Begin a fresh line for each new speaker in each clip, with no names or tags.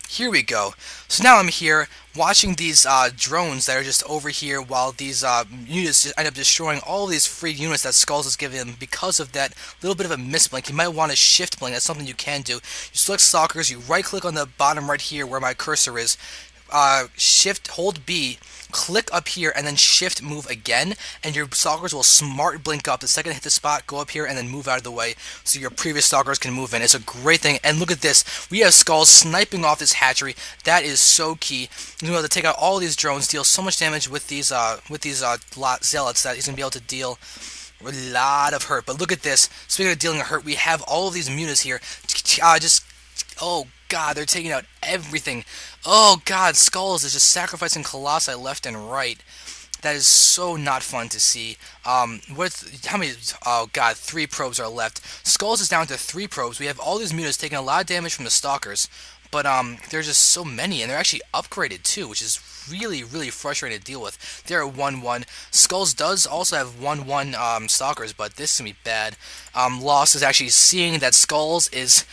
Here we go. So now I'm here watching these drones that are just over here while these units just end up destroying all these free units that Skulls is giving them because of that little bit of a misblink. You might want to shift blink. That's something you can do. You select Stalkers, you right click on the bottom right here where my cursor is, shift, hold B, click up here, and then shift move again, and your stalkers will smart blink up. The second they hit the spot, go up here, and then move out of the way so your previous stalkers can move in. It's a great thing, and look at this. We have Skulls sniping off this hatchery. That is so key. He's going to be able to take out all these drones, deal so much damage with these zealots that he's going to be able to deal a lot of hurt. But look at this. Speaking of dealing hurt, we have all of these mutas here. Oh god, they're taking out everything. Oh god, Skulls is just sacrificing Colossi left and right. That is so not fun to see. How many? Oh god, 3 probes are left. Skulls is down to 3 probes. We have all these mutas taking a lot of damage from the Stalkers, but there's just so many, and they're actually upgraded too, which is really frustrating to deal with. They're at 1-1. Skulls does also have 1-1 Stalkers, but this is gonna be bad. Lost is actually seeing that Skulls is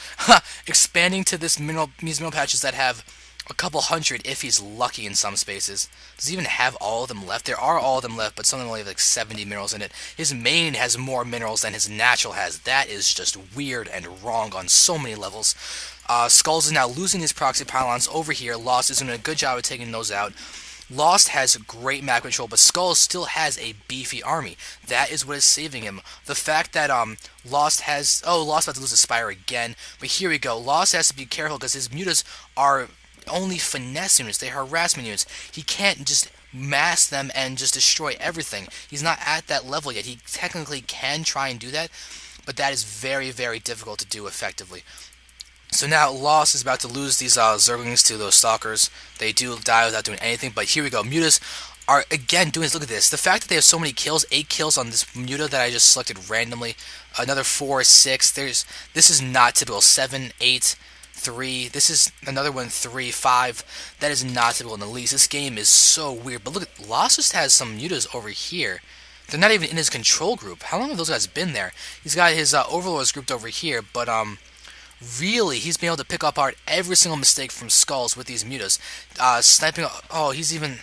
expanding to these mineral patches that have a couple hundred if he's lucky in some spaces. Does he even have all of them left? There are all of them left, but some of them only have like 70 minerals in it. His main has more minerals than his natural has. That is just weird and wrong on so many levels. Skulls is now losing his proxy pylons over here. Lost is doing a good job of taking those out. Lost has great map control, but Skulls still has a beefy army. That is what is saving him. The fact that Lost has... Oh, Lost about to lose his Spire again. But here we go. Lost has to be careful because his mutas are only finesse units. They are harassment units. He can't just mass them and just destroy everything. He's not at that level yet. He technically can try and do that, but that is very difficult to do effectively. So now Lost is about to lose these Zerglings to those Stalkers. They do die without doing anything, but here we go. Mutas are again doing this. Look at this. The fact that they have so many kills, 8 kills on this Muta that I just selected randomly, another 4, 6, this is not typical. 7, 8, 3, this is another one, 3, 5. That is not typical in the least. This game is so weird. But look, Lost just has some Mutas over here. They're not even in his control group. How long have those guys been there? He's got his Overlords grouped over here, but really, he's been able to pick apart every single mistake from Skulls with these mutas. Sniping... Oh, he's even...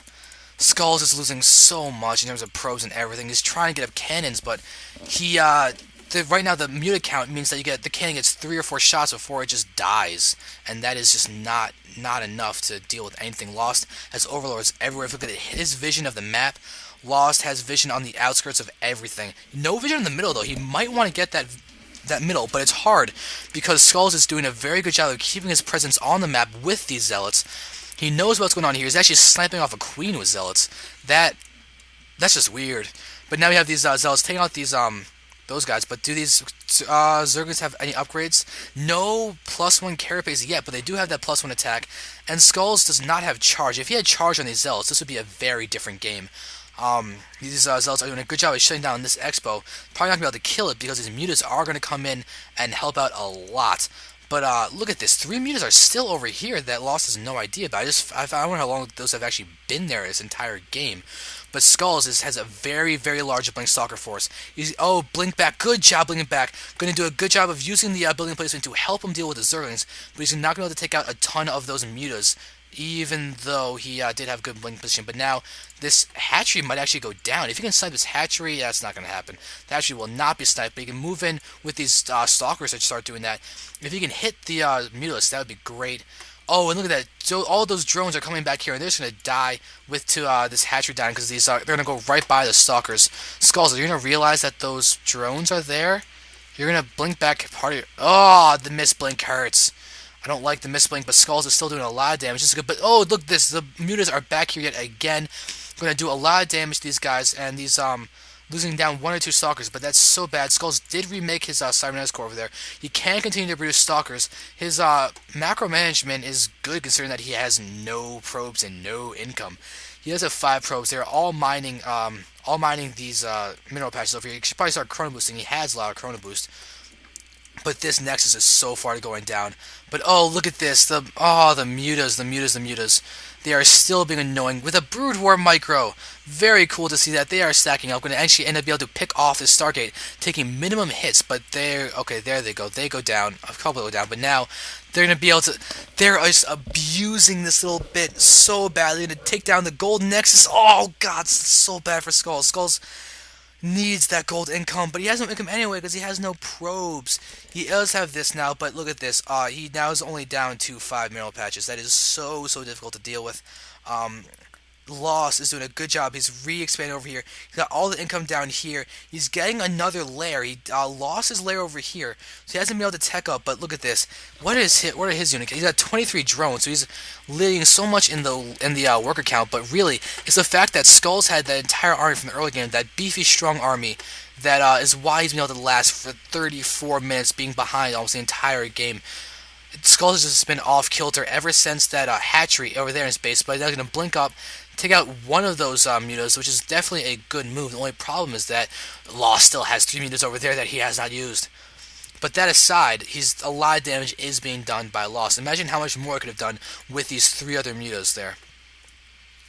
Skulls is losing so much in terms of probes and everything. He's trying to get up cannons, but he... right now, the muta count means that the cannon gets 3 or 4 shots before it just dies. And that is just not enough to deal with anything. Lost has Overlords everywhere. If you look at his vision of the map, Lost has vision on the outskirts of everything. No vision in the middle, though. He might want to get that middle, but it's hard because Skulls is doing a very good job of keeping his presence on the map with these zealots. He knows what's going on here. He's actually sniping off a queen with zealots. That's just weird. But now we have these zealots taking out these those guys. But do these Zerglings have any upgrades? No +1 carapace yet, but they do have that +1 attack. And Skulls does not have charge. If he had charge on these zealots, this would be a very different game. These zealots are doing a good job of shutting down this expo. Probably not going to be able to kill it because these mutas are going to come in and help out a lot. But look at this. 3 mutas are still over here that Lost has no idea about. I wonder how long those have actually been there this entire game. But Skulls has a very large Blink Stalker force. Oh, blink back. Good job blinking back. Going to do a good job of using the building placement to help him deal with the Zerglings. But he's not going to be able to take out a ton of those mutas, even though he did have good blink position. But now this hatchery might actually go down. If you can snipe this hatchery, that's not going to happen. The hatchery will not be sniped, but you can move in with these stalkers that start doing that. If you can hit the mutas, that would be great. Oh, and look at that. So all those drones are coming back here, and they're just going to die with this hatchery down because they're going to go right by the stalkers. Skulls, you're going to realize that those drones are there. You're going to blink back part of your... Oh, the misblink hurts. I don't like the misblink, but Skulls is still doing a lot of damage. This is good, but oh, look this. The mutas are back here yet again. Going to do a lot of damage to these guys, and these losing down 1 or 2 stalkers, but that's so bad. Skulls did remake his cybernetics core over there. He can continue to produce stalkers. His macro management is good considering that he has no probes and no income. He does have 5 probes. They're all mining these mineral patches over here. He should probably start chrono boosting. He has a lot of chrono boost. But this Nexus is so far going down. But oh, look at this. The mutas. They are still being annoying with a Brood War Micro. Very cool to see that they are stacking up. Going to actually end up being able to pick off this Stargate, taking minimum hits. But they're okay. There they go. They go down. A couple go down. But now they're going to be able to. They're just abusing this little bit so badly to take down the Gold Nexus. Oh god, it's so bad for Skulls. Skulls needs that gold income, but he has no income anyway because he has no probes. He does have this now, but look at this. He now is only down to 5 mineral patches. That is so difficult to deal with. Lost is doing a good job. He's re-expanding over here. He's got all the income down here. He's getting another lair. He lost his lair over here, so he hasn't been able to tech up. But look at this. What are his units? He's got 23 drones, so he's leading so much in the worker count. But really, it's the fact that Skulls had that entire army from the early game, that beefy, strong army. That is why he's been able to last for 34 minutes, being behind almost the entire game. Skulls has just been off kilter ever since that hatchery over there in his base, but he's now going to blink up, take out one of those mutas, which is definitely a good move. The only problem is that Lost still has 3 mutas over there that he has not used. But that aside, a lot of damage is being done by Lost. Imagine how much more it could have done with these 3 other mutas there.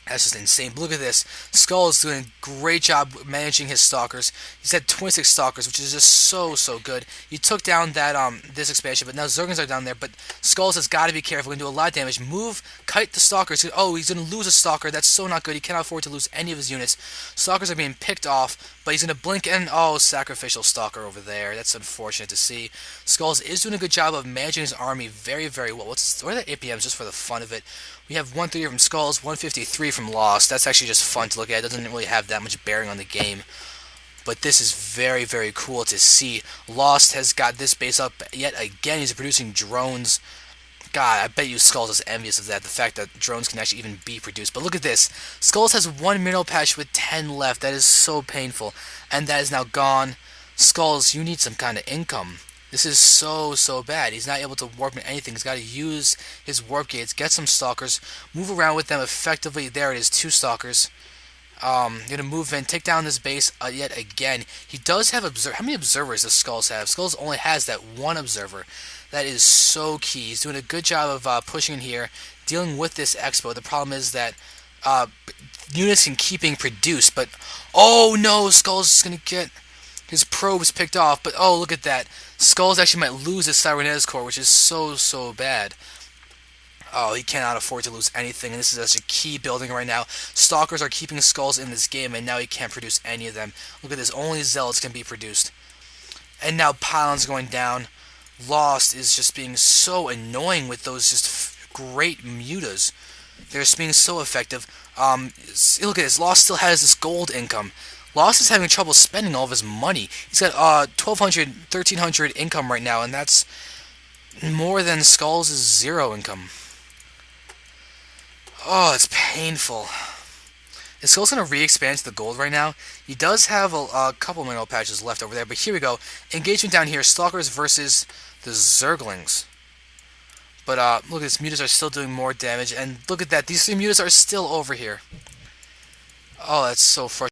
That's just insane. But look at this. Skull is doing a great job managing his stalkers. He's had 26 stalkers, which is just so good. He took down that this expansion, but now Zergans are down there. But Skulls has got to be careful. He's going to do a lot of damage. Move, kite the stalkers. Oh, he's going to lose a stalker. That's so not good. He cannot afford to lose any of his units. Stalkers are being picked off, but he's going to blink in. Oh, sacrificial stalker over there. That's unfortunate to see. Skulls is doing a good job of managing his army very well. What are the APMs just for the fun of it? We have 130 from Skulls, 153 from Lost. That's actually just fun to look at. It doesn't really have that much bearing on the game. But this is very cool to see. Lost has got this base up yet again. He's producing drones. God, I bet you Skulls is envious of that. The fact that drones can actually even be produced. But look at this. Skulls has 1 mineral patch with 10 left. That is so painful. And that is now gone. Skulls, you need some kind of income. This is so bad. He's not able to warp in anything. He's got to use his warp gates, get some stalkers, move around with them effectively. There it is, 2 stalkers. Gonna move in, take down this base yet again. He does have how many observers does Skulls have? Skulls only has that 1 observer. That is so key. He's doing a good job of pushing in here, dealing with this expo. The problem is that units can keep being produced, but oh no, Skulls is gonna get his probes picked off. But oh, look at that. Skulls actually might lose his Cybernetics core, which is so bad. Oh, he cannot afford to lose anything, and this is such a key building right now. Stalkers are keeping Skulls in this game, and now he can't produce any of them. Look at this, only Zealots can be produced. And now Pylon's going down. Lost is just being so annoying with those just great mutas. They're just being so effective. Look at this, Lost still has this gold income. Lost is having trouble spending all of his money. He's got 1,200, 1,300 income right now, and that's more than Skulls' 0 income. Oh, it's painful. Is Skulls going to re-expand to the gold right now? He does have a couple mineral patches left over there, but here we go. Engagement down here, Stalkers versus the Zerglings. But look at this, mutas are still doing more damage, and look at that, these 3 mutas are still over here. Oh, that's so frustrating.